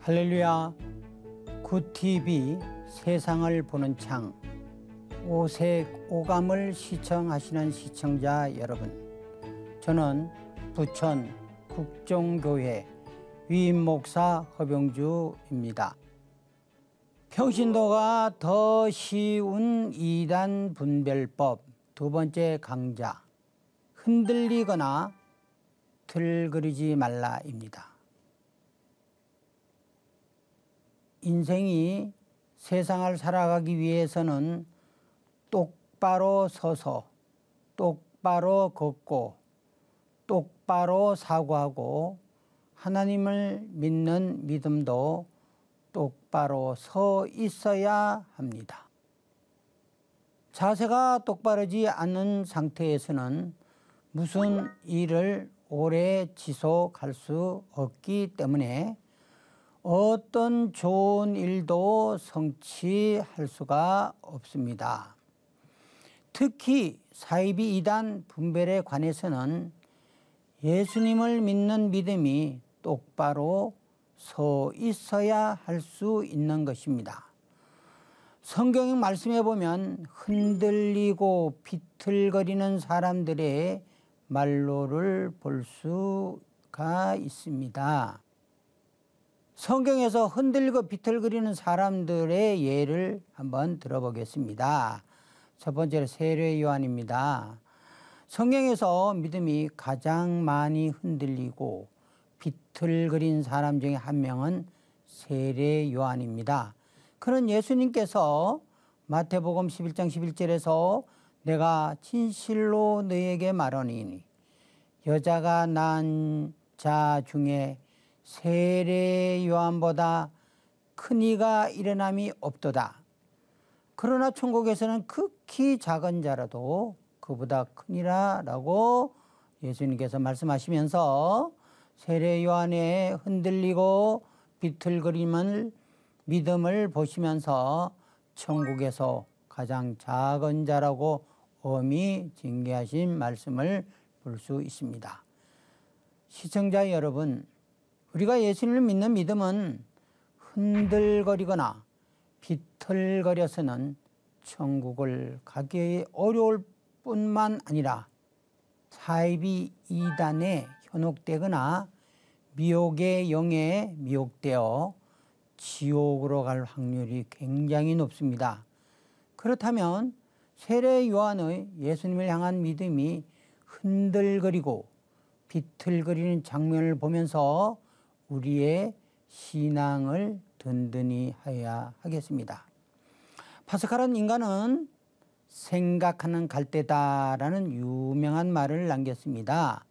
할렐루야. 굿TV 세상을 보는 창 오색 오감을 시청하시는 시청자 여러분, 저는 부천 국종교회 위임 목사 허병주입니다. 평신도가 더 쉬운 이단 분별법 두 번째 강좌, 흔들리거나 틀그리지 말라입니다. 인생이 세상을 살아가기 위해서는 똑바로 서서 똑바로 걷고 똑바로 사고하고 하나님을 믿는 믿음도 똑바로 서 있어야 합니다. 자세가 똑바르지 않은 상태에서는 무슨 일을 오래 지속할 수 없기 때문에 어떤 좋은 일도 성취할 수가 없습니다. 특히 사이비 이단 분별에 관해서는 예수님을 믿는 믿음이 똑바로 서 있어야 할 수 있는 것입니다. 성경 말씀에 보면 흔들리고 비틀거리는 사람들의 말로를 볼 수가 있습니다. 성경에서 흔들리고 비틀거리는 사람들의 예를 한번 들어보겠습니다. 첫 번째로 세례 요한입니다. 성경에서 믿음이 가장 많이 흔들리고 비틀거린 사람 중에 한 명은 세례 요한입니다. 그런 예수님께서 마태복음 11장 11절에서 내가 진실로 너에게 말하노니 여자가 낳은 자 중에 세례 요한보다 큰 이가 일어남이 없도다. 그러나 천국에서는 극히 작은 자라도 그보다 크니라 라고 예수님께서 말씀하시면서 세례 요한의 흔들리고 비틀거림을 믿음을 보시면서 천국에서 가장 작은 자라고 엄히 징계하신 말씀을 볼 수 있습니다. 시청자 여러분, 우리가 예수님을 믿는 믿음은 흔들거리거나 비틀거려서는 천국을 가기 어려울 뿐만 아니라 사이비 이단에 현혹되거나 미혹의 영에 미혹되어 지옥으로 갈 확률이 굉장히 높습니다. 그렇다면 세례 요한의 예수님을 향한 믿음이 흔들거리고 비틀거리는 장면을 보면서 우리의 신앙을 든든히 해야 하겠습니다. 파스칼은 인간은 생각하는 갈대다라는 유명한 말을 남겼습니다.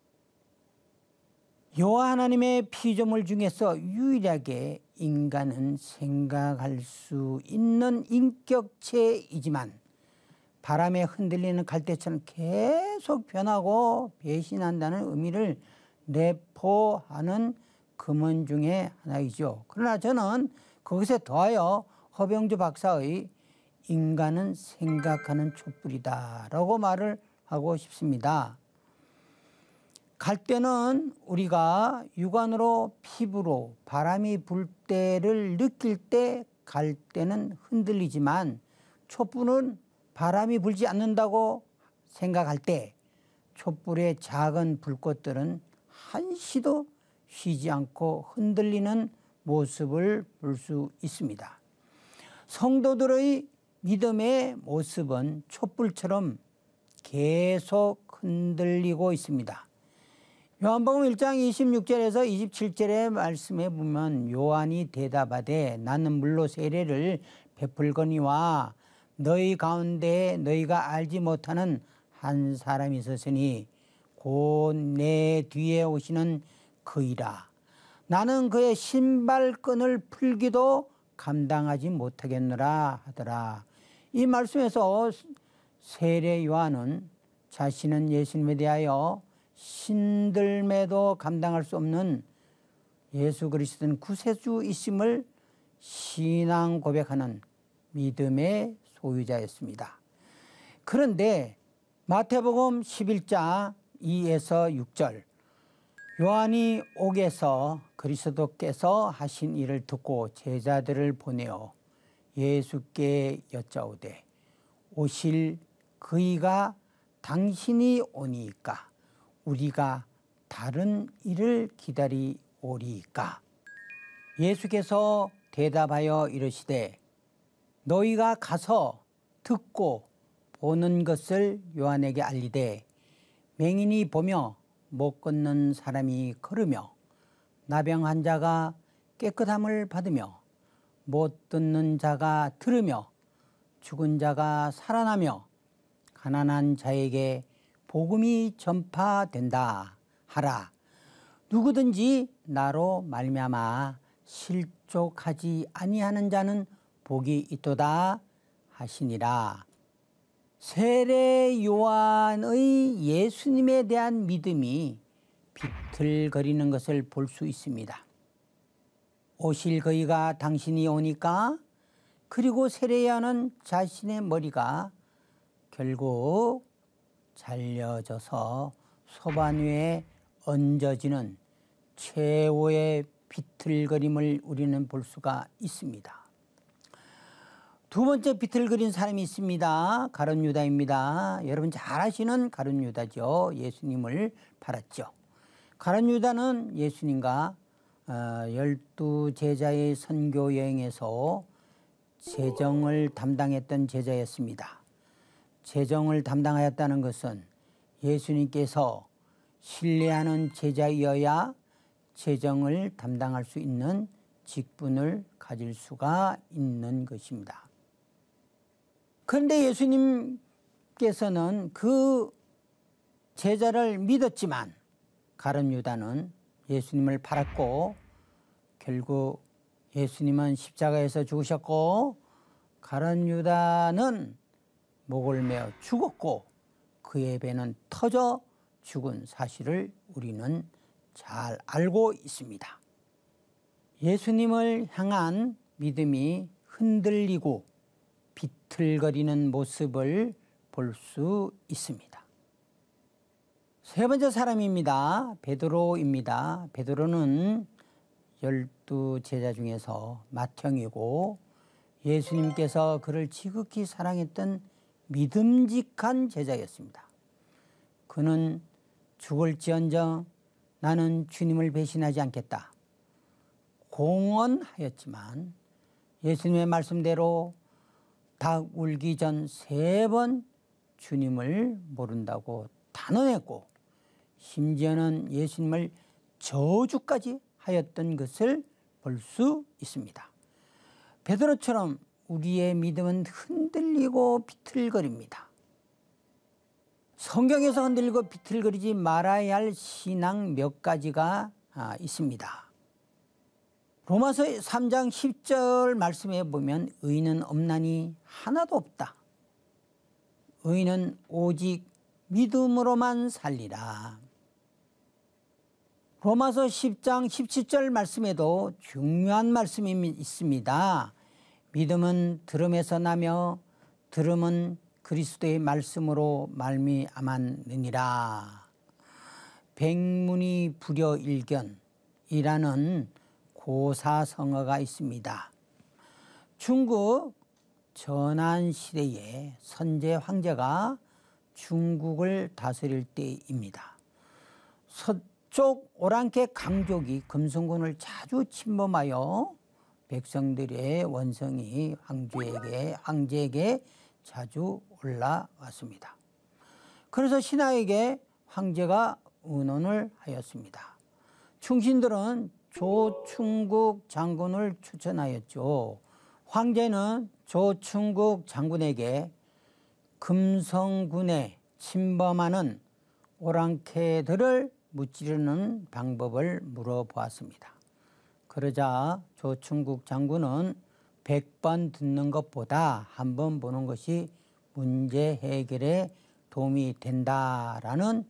여호와 하나님의 피조물 중에서 유일하게 인간은 생각할 수 있는 인격체이지만 바람에 흔들리는 갈대처럼 계속 변하고 배신한다는 의미를 내포하는 금원 중에 하나이죠. 그러나 저는 그것에 더하여 허병주 박사의 인간은 생각하는 촛불이다 라고 말을 하고 싶습니다. 갈대는 우리가 육안으로 피부로 바람이 불 때를 느낄 때 갈대는 흔들리지만 촛불은 바람이 불지 않는다고 생각할 때 촛불의 작은 불꽃들은 한시도 쉬지 않고 흔들리는 모습을 볼 수 있습니다. 성도들의 믿음의 모습은 촛불처럼 계속 흔들리고 있습니다. 요한복음 1장 26절에서 27절의 말씀에 보면 요한이 대답하되 나는 물로 세례를 베풀거니와 너희 가운데 너희가 알지 못하는 한 사람이 있으니 곧 내 뒤에 오시는 그이라. 나는 그의 신발끈을 풀기도 감당하지 못하겠노라 하더라. 이 말씀에서 세례 요한은 자신은 예수님에 대하여 신들매도 감당할 수 없는 예수 그리스도는 구세주이심을 신앙 고백하는 믿음의 소유자였습니다. 그런데 마태복음 11장 2에서 6절 요한이 옥에서 그리스도께서 하신 일을 듣고 제자들을 보내어 예수께 여짜오되 오실 그이가 당신이 오니이까 우리가 다른 일을 기다리오리이까. 예수께서 대답하여 이르시되 너희가 가서 듣고 보는 것을 요한에게 알리되 맹인이 보며 못 걷는 사람이 걸으며 나병 환자가 깨끗함을 받으며 못 듣는 자가 들으며 죽은 자가 살아나며 가난한 자에게 복음이 전파된다 하라. 누구든지 나로 말미암아 실족하지 아니하는 자는 복이 있도다 하시니라. 세례 요한의 예수님에 대한 믿음이 비틀거리는 것을 볼 수 있습니다. 오실 그이가 당신이 오니까. 그리고 세례 요한은 자신의 머리가 결국 잘려져서 소반 위에 얹어지는 최후의 비틀거림을 우리는 볼 수가 있습니다. 두 번째 비틀거린 사람이 있습니다. 가룟 유다입니다. 여러분 잘 아시는 가룟 유다죠. 예수님을 팔았죠. 가룟 유다는 예수님과 12제자의 선교 여행에서 재정을 담당했던 제자였습니다. 재정을 담당하였다는 것은 예수님께서 신뢰하는 제자이어야 재정을 담당할 수 있는 직분을 가질 수가 있는 것입니다. 그런데 예수님께서는 그 제자를 믿었지만 가룟 유다는 예수님을 팔았고 결국 예수님은 십자가에서 죽으셨고 가룟 유다는 목을 메어 죽었고 그의 배는 터져 죽은 사실을 우리는 잘 알고 있습니다. 예수님을 향한 믿음이 흔들리고 비틀거리는 모습을 볼 수 있습니다. 세 번째 사람입니다. 베드로입니다. 베드로는 12제자 중에서 맏형이고 예수님께서 그를 지극히 사랑했던 믿음직한 제자였습니다. 그는 죽을지언정 나는 주님을 배신하지 않겠다 공언하였지만 예수님의 말씀대로 닭 울기 전 3번 주님을 모른다고 단언했고 심지어는 예수님을 저주까지 하였던 것을 볼 수 있습니다. 베드로처럼 우리의 믿음은 흔들리고 비틀거립니다. 성경에서 흔들리고 비틀거리지 말아야 할 신앙 몇 가지가 있습니다. 로마서 3장 10절 말씀에 보면 의인은 없나니 하나도 없다. 의인은 오직 믿음으로만 살리라. 로마서 10장 17절 말씀에도 중요한 말씀이 있습니다. 믿음은 들음에서 나며 들음은 그리스도의 말씀으로 말미암았느니라. 백문이 불여일견이라는 고사성어가 있습니다. 중국 전한시대에 선제 황제가 중국을 다스릴 때입니다. 서쪽 오랑캐 강족이 금성군을 자주 침범하여 백성들의 원성이 황제에게 자주 올라왔습니다. 그래서 신하에게 황제가 의논을 하였습니다. 충신들은 조충국 장군을 추천하였죠. 황제는 조충국 장군에게 금성군에 침범하는 오랑캐들을 무찌르는 방법을 물어보았습니다. 그러자 조충국 장군은 100번 듣는 것보다 한 번 보는 것이 문제 해결에 도움이 된다라는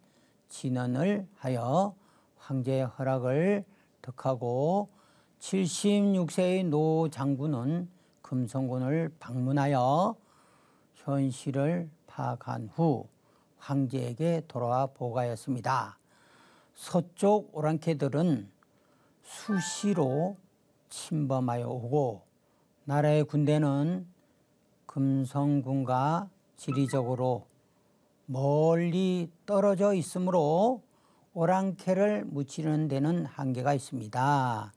진언을 하여 황제의 허락을 득하고 76세의 노 장군은 금성군을 방문하여 현실을 파악한 후 황제에게 돌아와 보고하였습니다. 서쪽 오랑캐들은 수시로 침범하여 오고 나라의 군대는 금성군과 지리적으로 멀리 떨어져 있으므로 오랑캐를 무찌르는 데는 한계가 있습니다.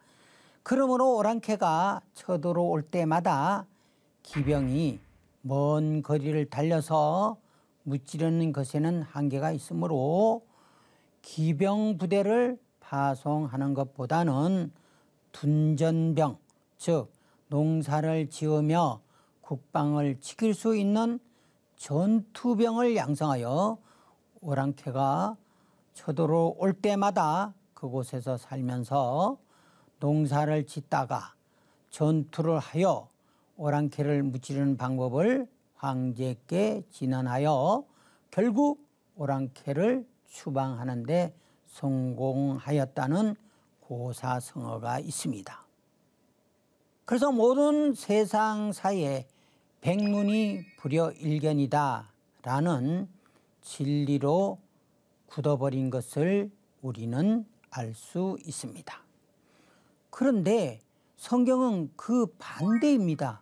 그러므로 오랑캐가 쳐들어올 때마다 기병이 먼 거리를 달려서 무찌르는 것에는 한계가 있으므로 기병 부대를 파송하는 것보다는 둔전병, 즉 농사를 지으며 국방을 지킬 수 있는 전투병을 양성하여 오랑캐가 쳐들어올 때마다 그곳에서 살면서 농사를 짓다가 전투를 하여 오랑캐를 무찌르는 방법을 황제께 진언하여 결국 오랑캐를 추방하는 데 성공하였다는 고사성어가 있습니다. 그래서 모든 세상사에 백문이 불여일견이다 라는 진리로 굳어버린 것을 우리는 알 수 있습니다. 그런데 성경은 그 반대입니다.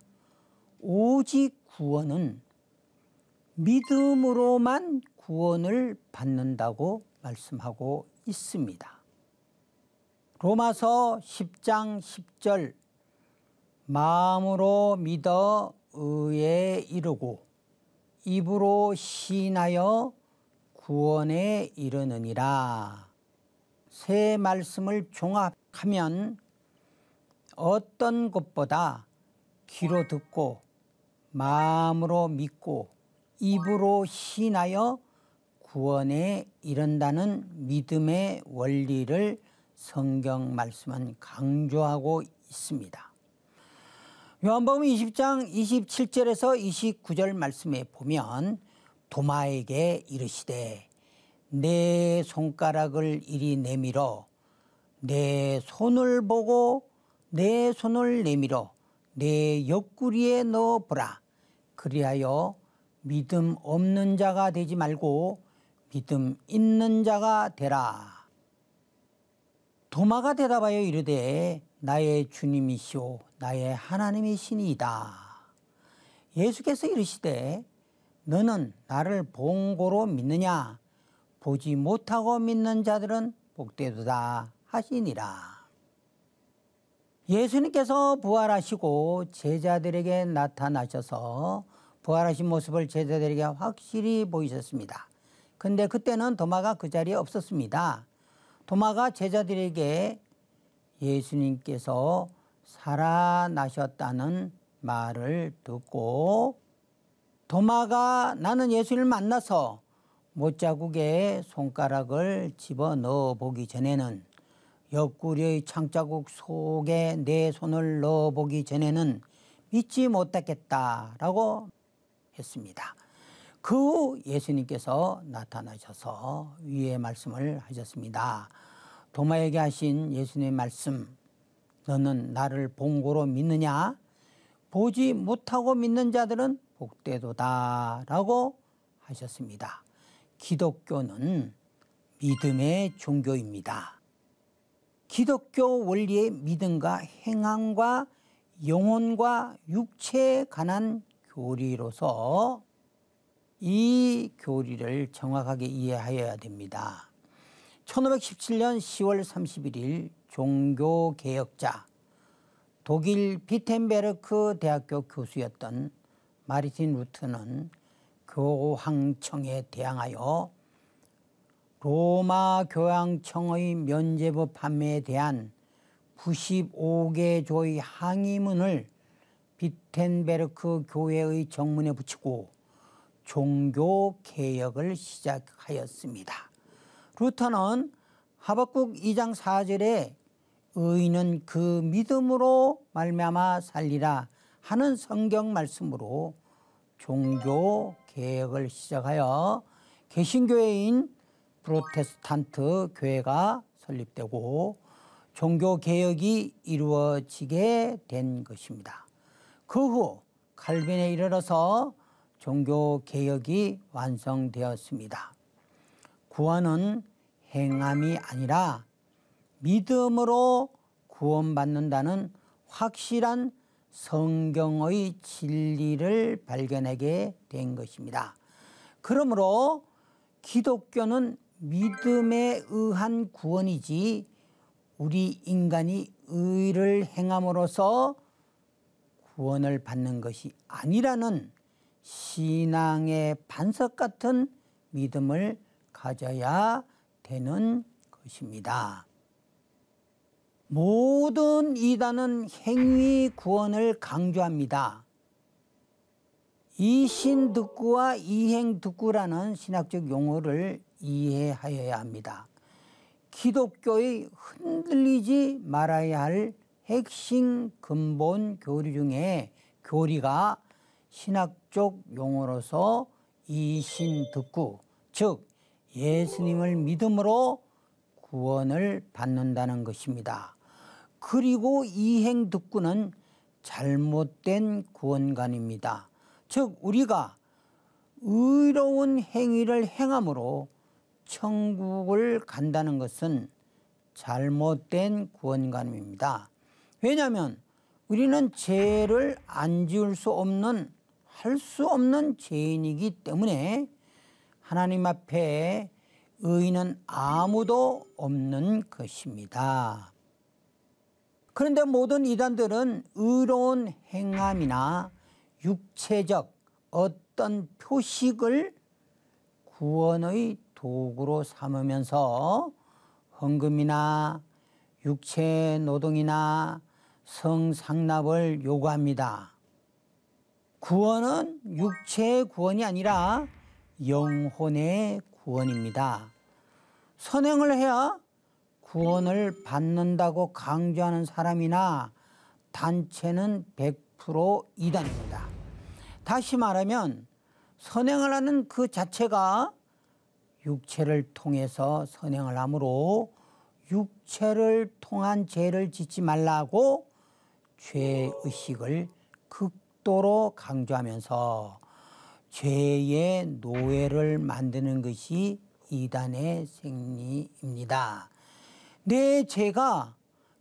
오직 구원은 믿음으로만 구원을 받는다고 말씀하고 있습니다. 로마서 10장 10절 마음으로 믿어 의에 이르고 입으로 시인하여 구원에 이르느니라. 세 말씀을 종합하면 어떤 것보다 귀로 듣고 마음으로 믿고 입으로 시인하여 구원에 이른다는 믿음의 원리를 성경 말씀은 강조하고 있습니다. 요한복음 20장 27절에서 29절 말씀에 보면 도마에게 이르시되 내 손가락을 이리 내밀어 내 손을 보고 내 손을 내밀어 내 옆구리에 넣어보라. 그리하여 믿음 없는 자가 되지 말고 믿음 있는 자가 되라. 도마가 대답하여 이르되 나의 주님이시오 나의 하나님이시니이다. 예수께서 이르시되 너는 나를 본고로 믿느냐? 보지 못하고 믿는 자들은 복되도다 하시니라. 예수님께서 부활하시고 제자들에게 나타나셔서 부활하신 모습을 제자들에게 확실히 보이셨습니다. 근데 그때는 도마가 그 자리에 없었습니다. 도마가 제자들에게 예수님께서 살아나셨다는 말을 듣고 도마가 나는 예수를 만나서 못자국에 손가락을 집어넣어 보기 전에는 옆구리의 창자국 속에 내 손을 넣어보기 전에는 믿지 못했겠다라고 했습니다. 그 후 예수님께서 나타나셔서 위의 말씀을 하셨습니다. 도마에게 하신 예수님의 말씀, 너는 나를 본고로 믿느냐? 보지 못하고 믿는 자들은 복되도다 라고 하셨습니다. 기독교는 믿음의 종교입니다. 기독교 원리의 믿음과 행함과 영혼과 육체에 관한 교리로서 이 교리를 정확하게 이해하여야 됩니다. 1517년 10월 31일 종교개혁자 독일 비텐베르크 대학교 교수였던 마르틴 루터는 교황청에 대항하여 로마 교황청의 면죄부 판매에 대한 95개 조의 항의문을 비텐베르크 교회의 정문에 붙이고 종교개혁을 시작하였습니다. 루터는 하박국 2장 4절에 의인은 그 믿음으로 말미암아 살리라 하는 성경 말씀으로 종교개혁을 시작하여 개신교회인 프로테스탄트 교회가 설립되고 종교개혁이 이루어지게 된 것입니다. 그 후 칼빈에 이르러서 종교개혁이 완성되었습니다. 구원은 행함이 아니라 믿음으로 구원받는다는 확실한 성경의 진리를 발견하게 된 것입니다. 그러므로 기독교는 믿음에 의한 구원이지 우리 인간이 의를 행함으로써 구원을 받는 것이 아니라는 신앙의 반석 같은 믿음을 가져야 되는 것입니다. 모든 이단은 행위 구원을 강조합니다. 이신득구와 이행득구라는 신학적 용어를 이해하여야 합니다. 기독교의 흔들리지 말아야 할 핵심 근본 교리 중에 교리가 신학적 용어로서 이신득구, 즉 예수님을 믿음으로 구원을 받는다는 것입니다. 그리고 이행득구는 잘못된 구원관입니다. 즉 우리가 의로운 행위를 행함으로 천국을 간다는 것은 잘못된 구원관입니다. 왜냐하면 우리는 죄를 안 지을 수 없는, 할 수 없는 죄인이기 때문에 하나님 앞에 의인은 아무도 없는 것입니다. 그런데 모든 이단들은 의로운 행함이나 육체적 어떤 표식을 구원의 도구로 삼으면서 헌금이나 육체 노동이나 성상납을 요구합니다. 구원은 육체의 구원이 아니라 영혼의 구원입니다. 선행을 해야 구원을 받는다고 강조하는 사람이나 단체는 100% 이단입니다. 다시 말하면 선행을 하는 그 자체가 육체를 통해서 선행을 하므로 육체를 통한 죄를 짓지 말라고 죄의식을 극도로 강조하면서 죄의 노예를 만드는 것이 이단의 생리입니다. 내 죄가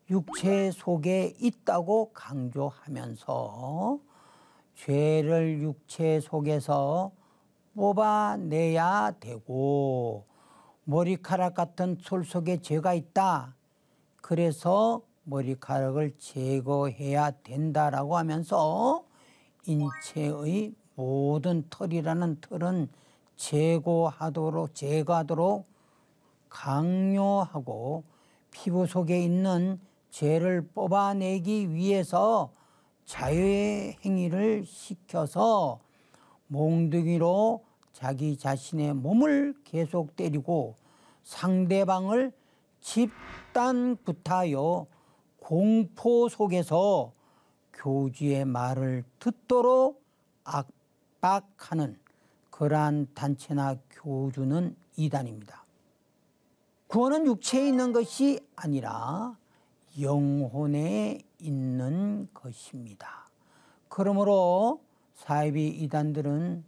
육체 속에 있다고 강조하면서 죄를 육체 속에서 뽑아내야 되고 머리카락 같은 솔 속에 죄가 있다. 그래서 머리카락을 제거해야 된다라고 하면서 인체의 모든 털이라는 털은 제거하도록 강요하고 피부 속에 있는 죄를 뽑아내기 위해서 자유의 행위를 시켜서 몽둥이로 자기 자신의 몸을 계속 때리고 상대방을 집단 구타하여 공포 속에서 교주의 말을 듣도록 압박하는 그러한 단체나 교주는 이단입니다. 구원은 육체에 있는 것이 아니라 영혼에 있는 것입니다. 그러므로 사이비 이단들은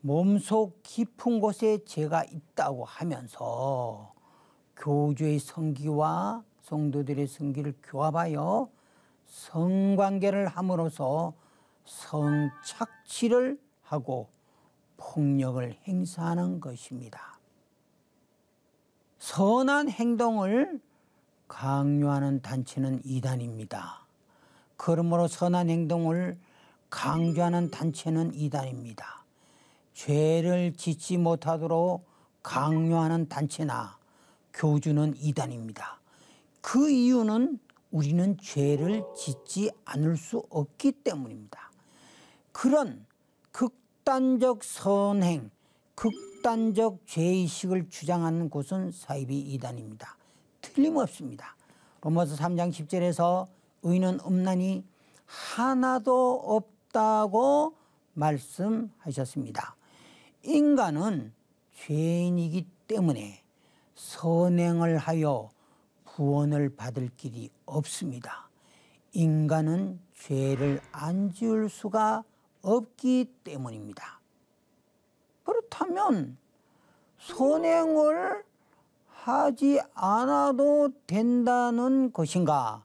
몸속 깊은 곳에 죄가 있다고 하면서 교주의 성기와 성도들의 성기를 교합하여 성관계를 함으로써 성착취를 하고 폭력을 행사하는 것입니다. 선한 행동을 강요하는 단체는 이단입니다. 그러므로 선한 행동을 강조하는 단체는 이단입니다. 죄를 짓지 못하도록 강요하는 단체나 교주는 이단입니다. 그 이유는 우리는 죄를 짓지 않을 수 없기 때문입니다. 그런 극단적 선행, 극단적 죄의식을 주장하는 곳은 사이비 이단입니다. 틀림없습니다. 로마서 3장 10절에서 의인은 없나니 하나도 없다고 말씀하셨습니다. 인간은 죄인이기 때문에 선행을 하여 구원을 받을 길이 없습니다. 인간은 죄를 안 지을 수가 없기 때문입니다. 그렇다면 선행을 하지 않아도 된다는 것인가?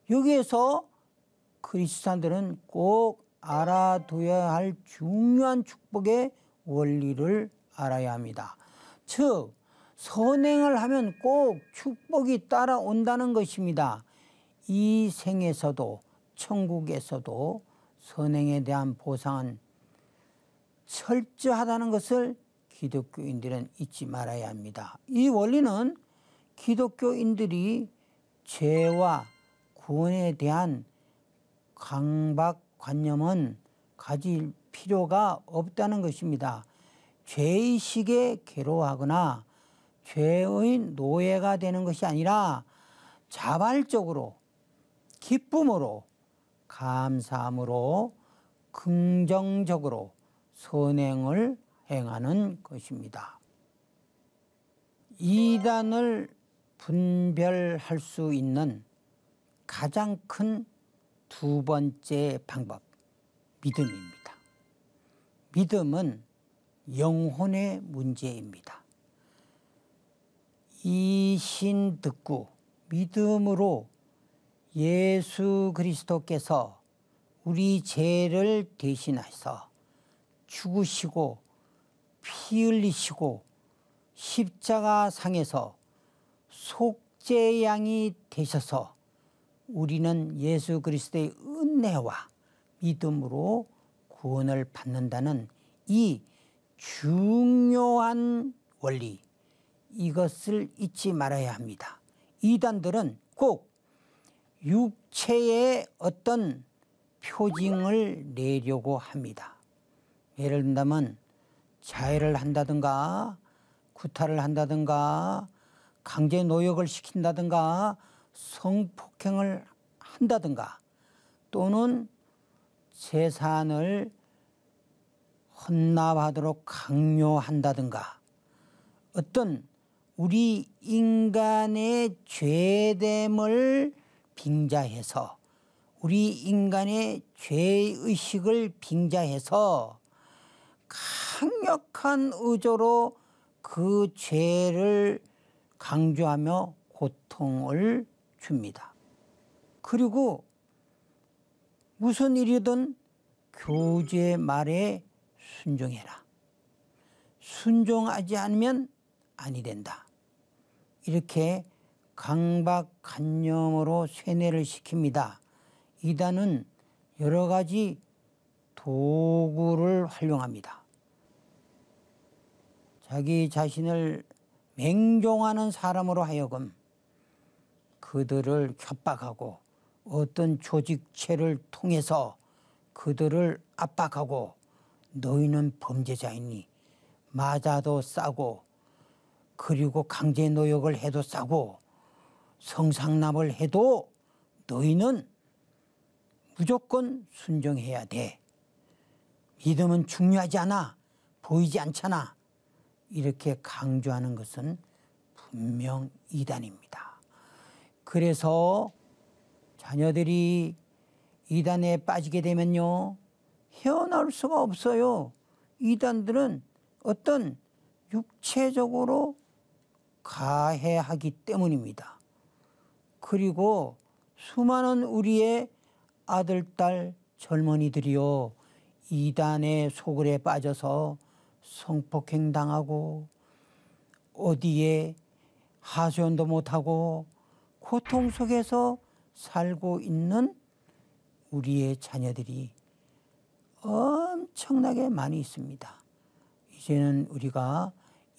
여기에서 그리스도인들은 꼭 알아둬야 할 중요한 축복의 원리를 알아야 합니다. 즉 선행을 하면 꼭 축복이 따라온다는 것입니다. 이 생에서도 천국에서도 선행에 대한 보상은 철저하다는 것을 기독교인들은 잊지 말아야 합니다. 이 원리는 기독교인들이 죄와 구원에 대한 강박관념은 가질 필요가 없다는 것입니다. 죄의식에 괴로워하거나 죄의 노예가 되는 것이 아니라 자발적으로 기쁨으로 감사함으로 긍정적으로 선행을 행하는 것입니다. 이단을 분별할 수 있는 가장 큰 두 번째 방법, 믿음입니다. 믿음은 영혼의 문제입니다. 이신 듣고 믿음으로 예수 그리스도께서 우리 죄를 대신하셔서 죽으시고 피 흘리시고 십자가 상에서 속죄양이 되셔서 우리는 예수 그리스도의 은혜와 믿음으로 구원을 받는다는 이 중요한 원리, 이것을 잊지 말아야 합니다. 이단들은 꼭 육체의 어떤 표징을 내려고 합니다. 예를 든다면 자해를 한다든가 구타를 한다든가 강제 노역을 시킨다든가 성폭행을 한다든가 또는 재산을 헌납하도록 강요한다든가 어떤 우리 인간의 죄됨을 빙자해서 우리 인간의 죄의식을 빙자해서 강력한 의조로 그 죄를 강조하며 고통을 줍니다. 그리고 무슨 일이든 교주의 말에 순종해라. 순종하지 않으면 아니 된다. 이렇게 강박관념으로 세뇌를 시킵니다. 이단은 여러 가지 도구를 활용합니다. 자기 자신을 맹종하는 사람으로 하여금 그들을 협박하고 어떤 조직체를 통해서 그들을 압박하고 너희는 범죄자이니 맞아도 싸고 그리고 강제 노역을 해도 싸고 성상납을 해도 너희는 무조건 순종해야 돼. 믿음은 중요하지 않아. 보이지 않잖아. 이렇게 강조하는 것은 분명 이단입니다. 그래서 자녀들이 이단에 빠지게 되면요, 헤어나올 수가 없어요. 이단들은 어떤 육체적으로 가해하기 때문입니다. 그리고 수많은 우리의 아들, 딸, 젊은이들이요, 이단의 소굴에 빠져서 성폭행 당하고 어디에 하소연도 못하고 고통 속에서 살고 있는 우리의 자녀들이 엄청나게 많이 있습니다. 이제는 우리가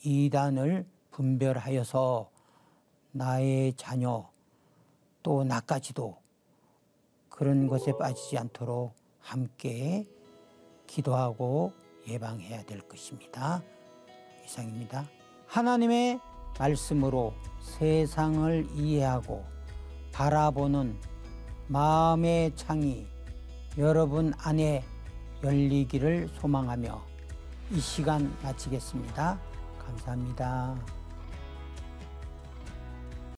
이단을 분별하여서 나의 자녀 또 나까지도 그런 것에 빠지지 않도록 함께 기도하고 예방해야 될 것입니다. 이상입니다. 하나님의 말씀으로 세상을 이해하고 바라보는 마음의 창이 여러분 안에 열리기를 소망하며 이 시간 마치겠습니다. 감사합니다.